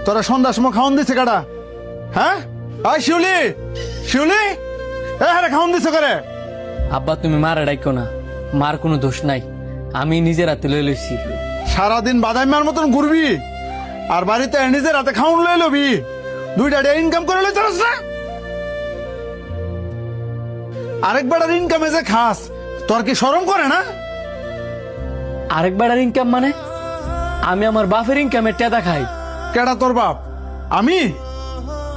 তোরা সন্ধ্যার সময় খাওয়ান দিছে কাটা? হ্যাঁ আয় শিউলি, শিউলি, হ্যাঁ খাওয়ান দিছে করে? আব্বা তুমি মারে ডাইকো না, মার কোনো দোষ নাই, আমি নিজের হাতে লই লইছি। সারাদিন বাদাইমার মতন ঘুরবি আর বাড়িতে নিজের হাতে খাওয়ান লই লবি, দুইটা ইনকাম করে লই চাস না? আরেকবার ইনকামে যে খাস, তোর কি শরম করে না? আরেকবার ইনকাম মানে? আমি আমার বাপের ইনকামের টেদা খাই। কেডা তোর বাপ? আমি?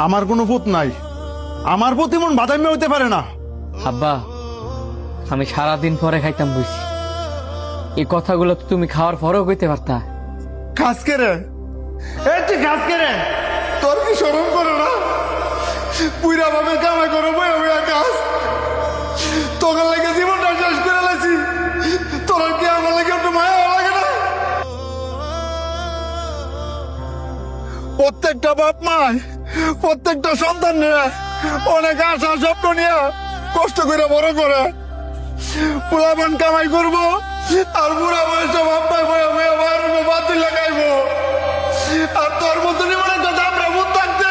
আমার কোনো পুত নাই, আমার প্রতি মন বাদাইমে হইতে পারে না। আব্বা আমি সারাদিন পরে খাইতাম বুঝছি, এই কথাগুলো তো তুমি খাওয়ার পরেও কইতে পারতা। খাস কে রে? তুই খাস কে রে? তোর কি শরম করে না? পুরা ভাবে কামাই করো বই আমি খাস, তোকে লাগে জীবনটা শেষ করে লাইছি, তোর কি আমার লাগে একটু মায়া লাগে না? প্রত্যেকটা বাপ মায় প্রত্যেকটা সন্তান নিয়ে অনেক আশা স্বপ্ন নিয়ে কষ্ট করে বড় করে, পোলাপান কামাই করবো আর বুড়া বয়সে বাপ্পায় বয়ে বয়ে বাড়বো, বাতিল লাগাইবো। আর তোর মতো জীবনে কথা আমরা বুধ থাকতে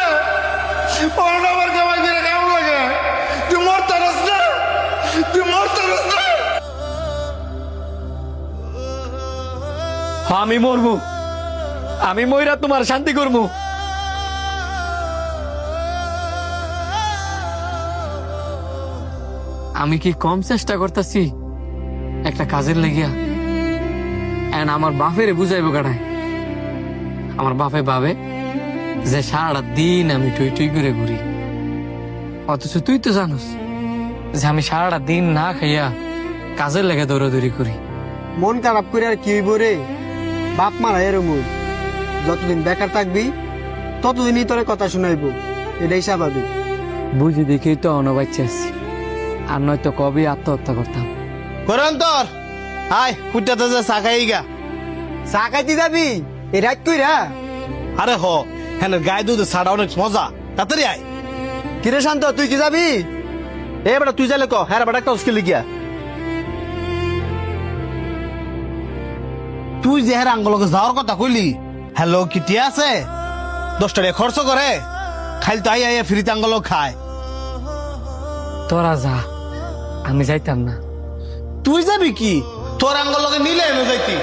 পরে আবার কামাই করে কেমন লাগে? তুই মরতে পারস না, তুই মরতে পারস না। আমি মরবো, আমি মইরা তোমার শান্তি করবো। আমি কি কম চেষ্টা করতেছি একটা কাজের লেগিয়া? আমার বাপের বুঝাইবো কাটায়, আমার বাপে ভাবে যে সারাটা দিন আমি টুই টুই করে ঘুরি, অথচ তুই তো জানোস যে আমি সারাটা দিন না খাইয়া কাজের লেগে দৌড়াদৌড়ি করি। মন খারাপ করে আর কি হইব রে? বাপ মারা এরমই, যতদিন বেকার থাকবি ততদিনই তোর কথা শুনাইব, এটাই স্বাভাবিক। বুঝি দেখেই তো অনবাচ্চা আছি, আর নয়তো কবে আত্মহত্যা করতাম। করন্তর হাই কুটাতে যে চা খাই গা। চা খাইতে যাবি এই রাত কইরা? আরে হ, হ্যাঁ গায়ে দুধ ছাড়া অনেক মজা, তাড়াতাড়ি আয়। কিরে শান্ত, তুই কি যাবি? এ বেটা তুই যাইলে ক, হ্যাঁ বেটা একটা উস্কে লিখিয়া। তুই যে হ্যাঁ আঙ্গলকে যাওয়ার কথা কইলি, হ্যালো কিটি আছে 10 টাকা খরচ করে, খাইল তো আই আই ফ্রিতে আঙ্গল খায়। তোরা যা, আমি যাইতাম না। তুই যাবি কি? তোর আঙ্গলকে নিলে এনে যাইতি।